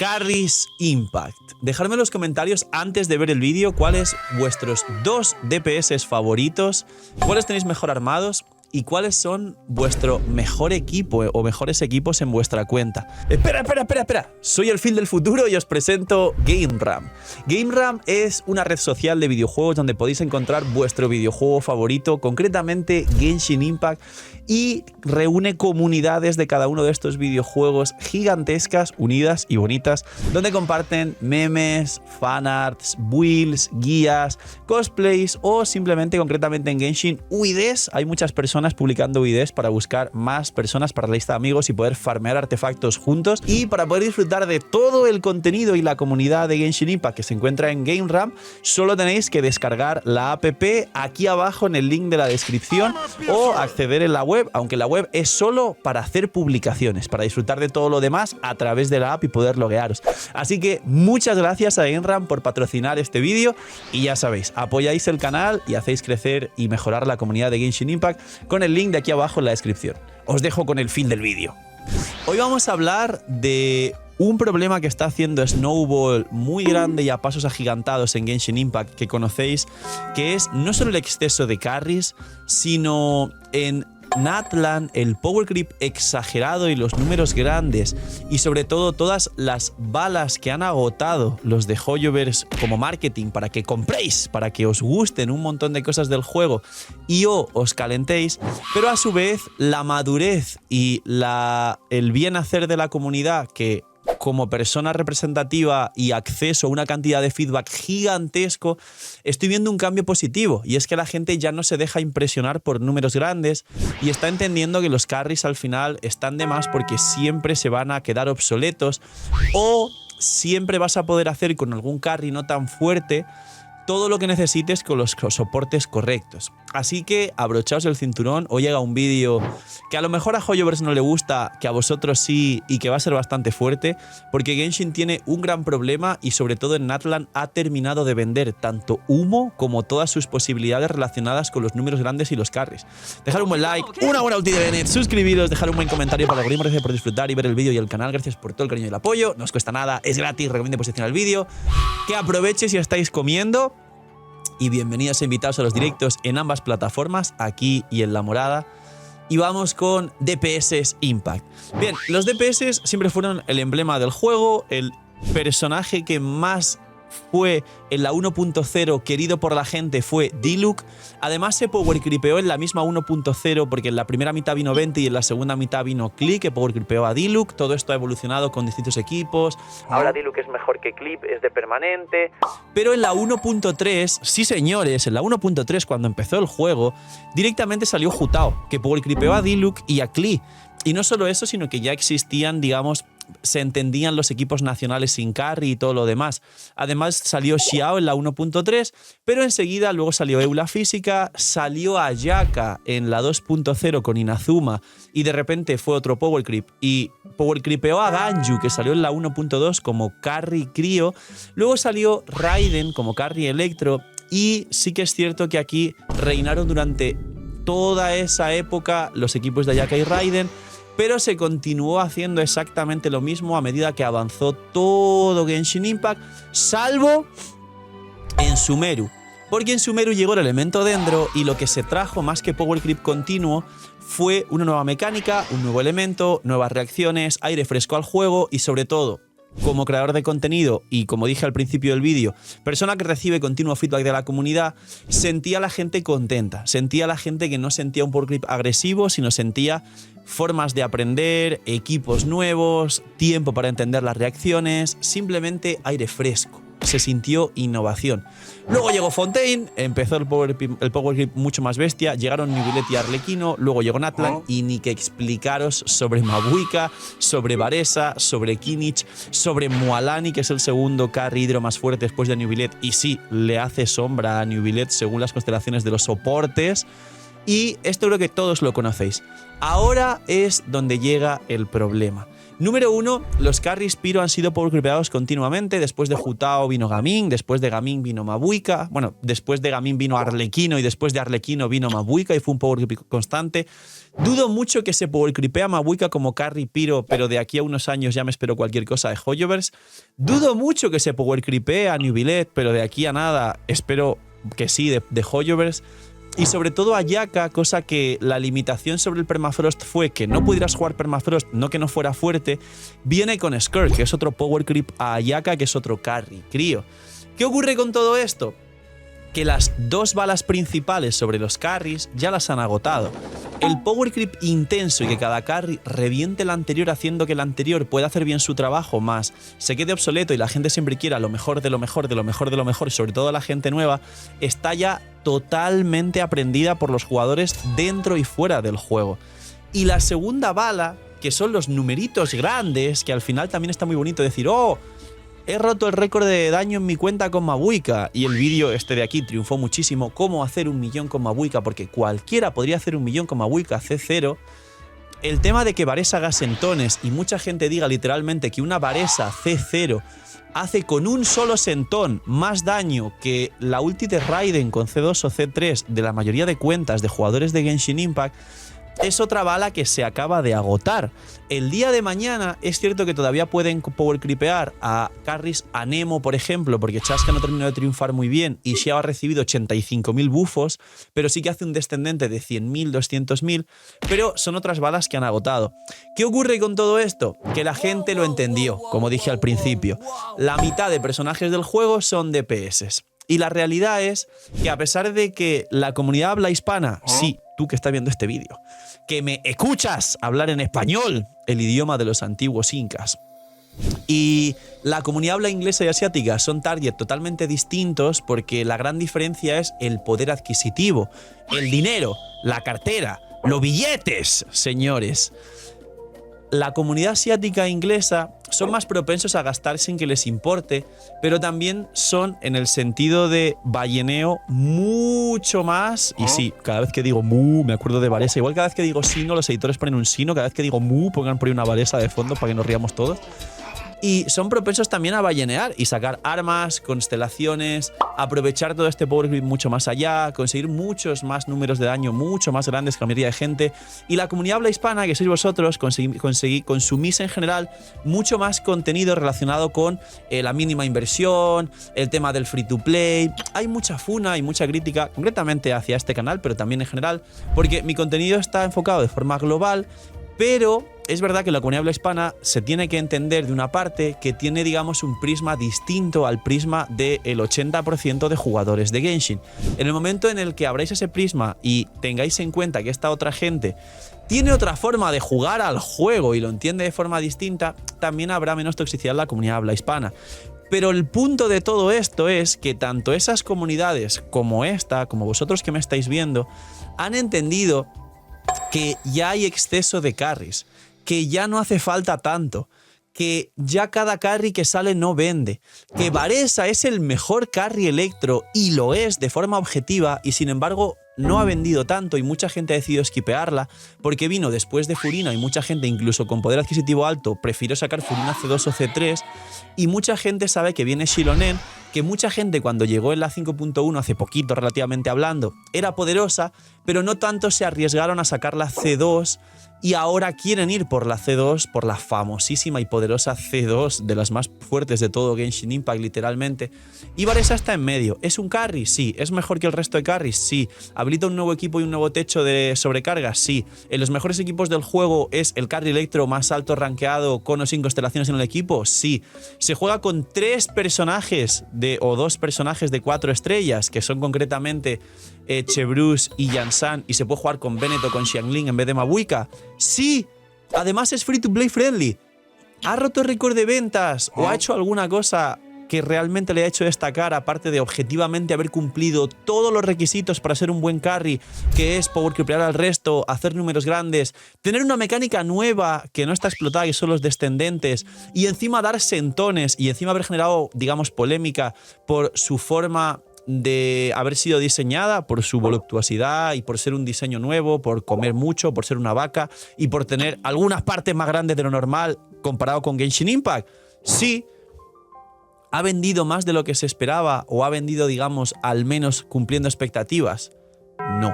Carries Impact. Dejadme en los comentarios antes de ver el vídeo cuáles vuestros 2 DPS favoritos, cuáles tenéis mejor armados y cuáles son vuestro mejor equipo o mejores equipos en vuestra cuenta. Espera. Soy el Phil del futuro y os presento GameRam. GameRam es una red social de videojuegos donde podéis encontrar vuestro videojuego favorito, concretamente Genshin Impact, y reúne comunidades de cada uno de estos videojuegos gigantescas, unidas y bonitas, donde comparten memes, fanarts, builds, guías, cosplays o simplemente, concretamente en Genshin, UIDs. Hay muchas personas publicando UIDs para buscar más personas para la lista de amigos y poder farmear artefactos juntos. Y para poder disfrutar de todo el contenido y la comunidad de Genshin Impact que se encuentra en GameRam, solo tenéis que descargar la app aquí abajo en el link de la descripción o acceder en la web, aunque la web es solo para hacer publicaciones, para disfrutar de todo lo demás a través de la app y poder loguearos. Así que muchas gracias a GameRam por patrocinar este vídeo y ya sabéis, apoyáis el canal y hacéis crecer y mejorar la comunidad de Genshin Impact con el link de aquí abajo en la descripción. Os dejo con el fin del vídeo. Hoy vamos a hablar de un problema que está haciendo Snowball muy grande y a pasos agigantados en Genshin Impact que conocéis, que es no solo el exceso de carries, sino en Natlan, el power creep exagerado y los números grandes, y sobre todo todas las balas que han agotado los de Hoyoverse como marketing para que compréis, para que os gusten un montón de cosas del juego y os calentéis, pero a su vez la madurez y el bien hacer de la comunidad, que como persona representativa y acceso a una cantidad de feedback gigantesco, estoy viendo un cambio positivo, y es que la gente ya no se deja impresionar por números grandes y está entendiendo que los carries al final están de más porque siempre se van a quedar obsoletos o siempre vas a poder hacer con algún carry no tan fuerte todo lo que necesites con los soportes correctos. Así que abrochaos el cinturón, hoy llega un vídeo que a lo mejor a Hoyoverse no le gusta, que a vosotros sí, y que va a ser bastante fuerte, porque Genshin tiene un gran problema y sobre todo en Natlan ha terminado de vender tanto humo como todas sus posibilidades relacionadas con los números grandes y los carries. Dejad un buen like, una buena ulti de Bennett, suscribiros, dejar un buen comentario para el algoritmo. Gracias por disfrutar y ver el vídeo y el canal, gracias por todo el cariño y el apoyo, no os cuesta nada, es gratis, recomiendo posicionar el vídeo, que aproveches si estáis comiendo. Y bienvenidos e invitados a los directos en ambas plataformas, aquí y en La Morada. Y vamos con DPS Impact. Bien, los DPS siempre fueron el emblema del juego, el personaje que más fue en la 1.0 querido por la gente fue Diluc. Además se power creepeó en la misma 1.0 porque en la primera mitad vino 20 y en la segunda mitad vino Click, que power creepeó a Diluc. Todo esto ha evolucionado con distintos equipos. Ahora Diluc es mejor que Clip, es de permanente. Pero en la 1.3, sí señores, en la 1.3 cuando empezó el juego, directamente salió Jutao, que power creepeó a Diluc y a Clip. Y no solo eso, sino que ya existían, digamos, se entendían los equipos nacionales sin carry y todo lo demás. Además salió Xiao en la 1.3, pero enseguida luego salió Eula Física, salió Ayaka en la 2.0 con Inazuma y de repente fue otro power creep y power creepeó a Ganju, que salió en la 1.2 como carry Crio. Luego salió Raiden como carry Electro y sí que es cierto que aquí reinaron durante toda esa época los equipos de Ayaka y Raiden, pero se continuó haciendo exactamente lo mismo a medida que avanzó todo Genshin Impact, salvo en Sumeru. Porque en Sumeru llegó el elemento Dendro y lo que se trajo más que power creep continuo fue una nueva mecánica, un nuevo elemento, nuevas reacciones, aire fresco al juego y sobre todo, como creador de contenido y como dije al principio del vídeo, persona que recibe continuo feedback de la comunidad, sentía a la gente contenta, sentía a la gente que no sentía un power creep agresivo, sino sentía formas de aprender, equipos nuevos, tiempo para entender las reacciones, simplemente aire fresco. Se sintió innovación. Luego llegó Fontaine, empezó el power creep mucho más bestia, llegaron Neuvillette y Arlequino, luego llegó Natlan y ni que explicaros sobre Mabuika, sobre Varesa, sobre Kinich, sobre Mualani, que es el segundo carry hidro más fuerte después de Neuvillette y sí, le hace sombra a Neuvillette según las constelaciones de los soportes. Y esto creo que todos lo conocéis. Ahora es donde llega el problema. Número 1, los carries Pyro han sido power creepeados continuamente. Después de Jutao vino Gaming, después de Gaming vino Mabuika. Bueno, después de Gaming vino Arlequino y después de Arlequino vino Mabuika y fue un power creep constante. Dudo mucho que se power creepea a Mabuika como carry Pyro, pero de aquí a unos años ya me espero cualquier cosa de Hoyoverse. Dudo mucho que se power creepee a Nubilet, pero de aquí a nada espero que sí de Hoyoverse. Y sobre todo a Yaka, cosa que la limitación sobre el Permafrost fue que no pudieras jugar Permafrost, no que no fuera fuerte, viene con Skirk, que es otro power creep a Yaka, que es otro carry, crío. ¿Qué ocurre con todo esto? Que las dos balas principales sobre los carries ya las han agotado. El power creep intenso y que cada carry reviente el anterior haciendo que el anterior pueda hacer bien su trabajo más se quede obsoleto y la gente siempre quiera lo mejor de lo mejor, de lo mejor, de lo mejor, y sobre todo la gente nueva, está ya totalmente aprendida por los jugadores dentro y fuera del juego. Y la segunda bala, que son los numeritos grandes, que al final también está muy bonito decir, oh, he roto el récord de daño en mi cuenta con Mabuika, y el vídeo este de aquí triunfó muchísimo, cómo hacer 1 millón con Mabuika, porque cualquiera podría hacer 1 millón con Mabuika C0. El tema de que Varese haga sentones y mucha gente diga literalmente que una Varese C0 hace con un solo sentón más daño que la ulti de Raiden con C2 o C3 de la mayoría de cuentas de jugadores de Genshin Impact, es otra bala que se acaba de agotar. El día de mañana es cierto que todavía pueden power creepear a carries Anemo, por ejemplo, porque Chaska no terminó de triunfar muy bien y Xiao ha recibido 85.000 bufos, pero sí que hace un descendente de 100.000, 200.000, pero son otras balas que han agotado. ¿Qué ocurre con todo esto? Que la gente lo entendió, como dije al principio. La mitad de personajes del juego son DPS. Y la realidad es que a pesar de que la comunidad habla hispana, sí, tú que estás viendo este vídeo, que me escuchas hablar en español, el idioma de los antiguos incas, y la comunidad habla inglesa y asiática son target totalmente distintos porque la gran diferencia es el poder adquisitivo, el dinero, la cartera, los billetes, señores. La comunidad asiática e inglesa son más propensos a gastar sin que les importe, pero también son, en el sentido de balleneo, mucho más. Y sí, cada vez que digo mu, me acuerdo de Varese. Igual cada vez que digo sino, los editores ponen un sino. Cada vez que digo mu, pongan por ahí una Varese de fondo para que nos riamos todos. Y son propensos también a ballenear y sacar armas, constelaciones, aprovechar todo este power creep mucho más allá, conseguir muchos más números de daño, mucho más grandes que la mayoría de gente. Y la comunidad habla hispana, que sois vosotros, consumís en general mucho más contenido relacionado con la mínima inversión, el tema del free to play. Hay mucha funa y mucha crítica, concretamente hacia este canal, pero también en general, porque mi contenido está enfocado de forma global. Pero es verdad que la comunidad habla hispana se tiene que entender de una parte que tiene, digamos, un prisma distinto al prisma del 80% de jugadores de Genshin. En el momento en el que abráis ese prisma y tengáis en cuenta que esta otra gente tiene otra forma de jugar al juego y lo entiende de forma distinta, también habrá menos toxicidad en la comunidad habla hispana. Pero el punto de todo esto es que tanto esas comunidades como esta, como vosotros que me estáis viendo, han entendido que ya hay exceso de carries, que ya no hace falta tanto, que ya cada carry que sale no vende, que Varese es el mejor carry electro y lo es de forma objetiva y sin embargo no ha vendido tanto y mucha gente ha decidido skipearla porque vino después de Furina y mucha gente incluso con poder adquisitivo alto prefirió sacar Furina C2 o C3 y mucha gente sabe que viene Xilonen, que mucha gente cuando llegó en la 5.1 hace poquito relativamente hablando era poderosa, pero no tanto se arriesgaron a sacar la C2 y ahora quieren ir por la C2, por la famosísima y poderosa C2, de las más fuertes de todo Genshin Impact, literalmente. Y Varese está en medio. ¿Es un carry? Sí. ¿Es mejor que el resto de carries? Sí. ¿Habilita un nuevo equipo y un nuevo techo de sobrecarga? Sí. ¿En los mejores equipos del juego es el carry electro más alto rankeado con o sin constelaciones en el equipo? Sí. ¿Se juega con 3 personajes o 2 personajes de 4 estrellas, que son concretamente Chebrus y Yansan, y se puede jugar con Bennett o con Xiangling en vez de Mabuika? Sí. Además es free to play friendly. ¿Ha roto récord de ventas o ha hecho alguna cosa que realmente le ha hecho destacar, aparte de objetivamente haber cumplido todos los requisitos para ser un buen carry, que es power creepear al resto, hacer números grandes, tener una mecánica nueva que no está explotada y son los descendentes, y encima dar sentones y encima haber generado, digamos, polémica por su forma de haber sido diseñada por su voluptuosidad y por ser un diseño nuevo, por comer mucho, por ser una vaca y por tener algunas partes más grandes de lo normal comparado con Genshin Impact. Sí. ¿Ha vendido más de lo que se esperaba o ha vendido, digamos, al menos cumpliendo expectativas? No.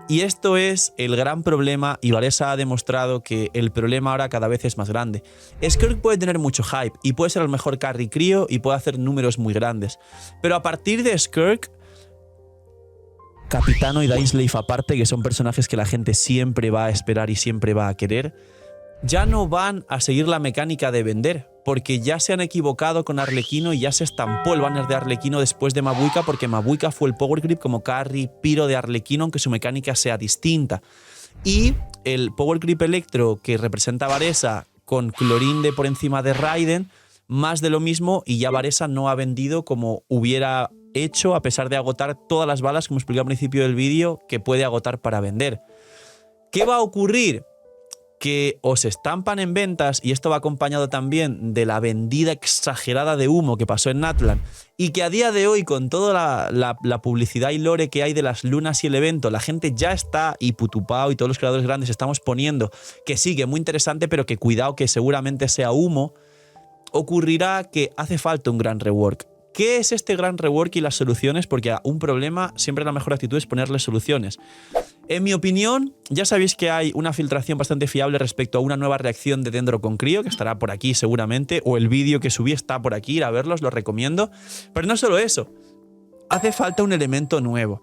Y esto es el gran problema y Varesa ha demostrado que el problema ahora cada vez es más grande. Skirk puede tener mucho hype y puede ser el mejor carry crío y puede hacer números muy grandes. Pero a partir de Skirk, Capitano y Dainsleif aparte, que son personajes que la gente siempre va a esperar y siempre va a querer, ya no van a seguir la mecánica de vender, porque ya se han equivocado con Arlequino y ya se estampó el banner de Arlequino después de Mabuika, porque Mabuika fue el power creep como carry piro de Arlequino, aunque su mecánica sea distinta. Y el power creep electro que representa a Varesa con Clorinde por encima de Raiden, más de lo mismo, y ya Varesa no ha vendido como hubiera hecho, a pesar de agotar todas las balas, como expliqué al principio del vídeo, que puede agotar para vender. ¿Qué va a ocurrir? Que os estampan en ventas, y esto va acompañado también de la vendida exagerada de humo que pasó en Natlan, y que a día de hoy, con toda la publicidad y lore que hay de las lunas y el evento, la gente ya está, y Putupao y todos los creadores grandes estamos poniendo que sí, que es muy interesante, pero que cuidado que seguramente sea humo. Ocurrirá que hace falta un gran rework. ¿Qué es este gran rework y las soluciones? Porque a un problema siempre la mejor actitud es ponerle soluciones. En mi opinión, ya sabéis que hay una filtración bastante fiable respecto a una nueva reacción de Dendro con Crío, que estará por aquí seguramente, o el vídeo que subí está por aquí, ir a verlos, lo recomiendo. Pero no solo eso, hace falta un elemento nuevo.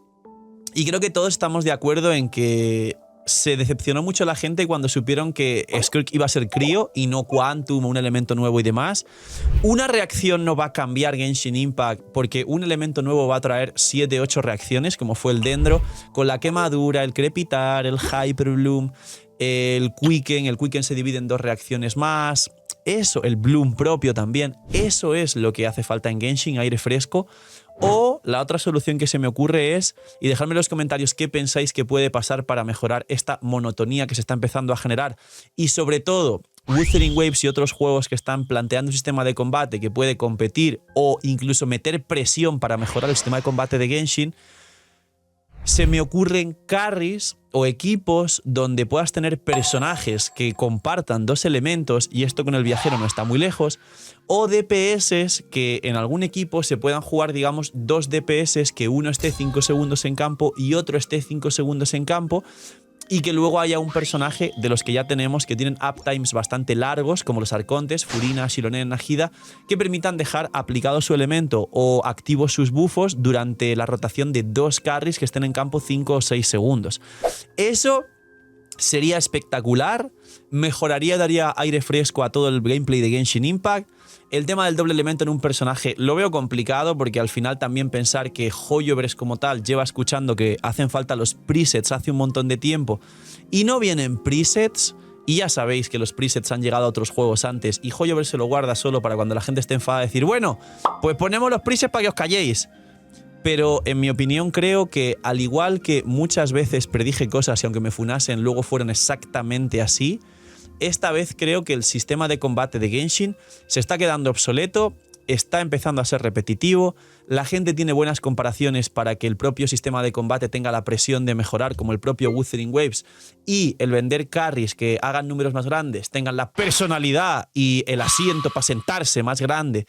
Y creo que todos estamos de acuerdo en que se decepcionó mucho la gente cuando supieron que Skirk iba a ser crío y no Quantum, un elemento nuevo y demás. Una reacción no va a cambiar Genshin Impact porque un elemento nuevo va a traer 7, 8 reacciones, como fue el Dendro, con la quemadura, el crepitar, el Hyper Bloom, el Quicken. El Quicken se divide en 2 reacciones más. Eso, el Bloom propio también. Eso es lo que hace falta en Genshin, aire fresco. O la otra solución que se me ocurre es, y dejadme en los comentarios qué pensáis que puede pasar para mejorar esta monotonía que se está empezando a generar. Y sobre todo, Wuthering Waves y otros juegos que están planteando un sistema de combate que puede competir o incluso meter presión para mejorar el sistema de combate de Genshin. Se me ocurren carries o equipos donde puedas tener personajes que compartan 2 elementos, y esto con el viajero no está muy lejos, o DPS que en algún equipo se puedan jugar, digamos, 2 DPS, que uno esté 5 segundos en campo y otro esté 5 segundos en campo, y que luego haya un personaje de los que ya tenemos que tienen uptimes bastante largos, como los Arcontes, Furina, Shironen, Najida, que permitan dejar aplicado su elemento o activos sus buffos durante la rotación de 2 carries que estén en campo 5 o 6 segundos. Eso sería espectacular, mejoraría, daría aire fresco a todo el gameplay de Genshin Impact. El tema del doble elemento en un personaje lo veo complicado, porque al final también pensar que Hoyoverse como tal lleva escuchando que hacen falta los presets hace un montón de tiempo y no vienen presets, y ya sabéis que los presets han llegado a otros juegos antes y Hoyoverse se lo guarda solo para cuando la gente esté enfadada decir, bueno, pues ponemos los presets para que os calléis. Pero en mi opinión creo que, al igual que muchas veces predije cosas y aunque me funasen luego fueron exactamente así, esta vez creo que el sistema de combate de Genshin se está quedando obsoleto, está empezando a ser repetitivo, la gente tiene buenas comparaciones para que el propio sistema de combate tenga la presión de mejorar, como el propio Wuthering Waves, y el vender carries que hagan números más grandes, tengan la personalidad y el asiento para sentarse más grande,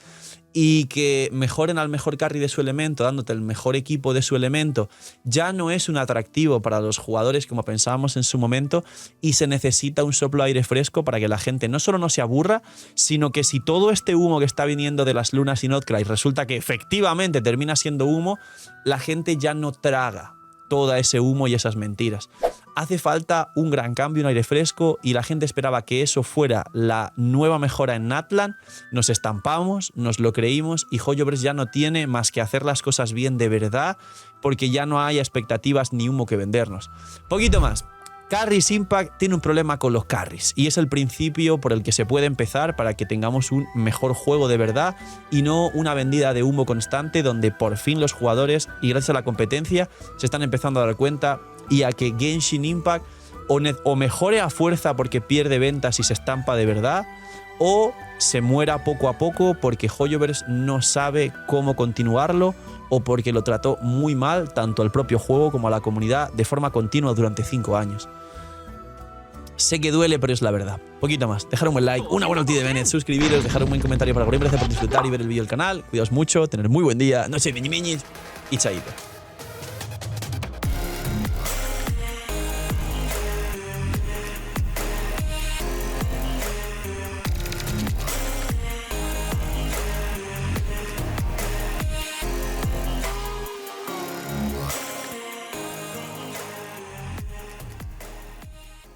y que mejoren al mejor carry de su elemento, dándote el mejor equipo de su elemento, ya no es un atractivo para los jugadores como pensábamos en su momento, y se necesita un soplo de aire fresco para que la gente no solo no se aburra, sino que si todo este humo que está viniendo de las lunas y Notcry resulta que efectivamente termina siendo humo, la gente ya no traga todo ese humo y esas mentiras. Hace falta un gran cambio, un aire fresco, y la gente esperaba que eso fuera la nueva mejora en Natlan. Nos estampamos, nos lo creímos, y Hoyoverse ya no tiene más que hacer las cosas bien de verdad, porque ya no hay expectativas ni humo que vendernos. Poquito más. Carries Impact tiene un problema con los carries, y es el principio por el que se puede empezar para que tengamos un mejor juego de verdad y no una vendida de humo constante donde por fin los jugadores, y gracias a la competencia, se están empezando a dar cuenta, y a que Genshin Impact o mejore a fuerza porque pierde ventas y se estampa de verdad, o se muera poco a poco porque Hoyoverse no sabe cómo continuarlo o porque lo trató muy mal tanto al propio juego como a la comunidad de forma continua durante 5 años. Sé que duele, pero es la verdad. Poquito más. Dejar un buen like, una buena ulti de Bennett, suscribiros, dejar un buen comentario para Gorim. Gracias por disfrutar y ver el vídeo del canal. Cuidaos mucho, tener muy buen día, noche, miñi, y chaito.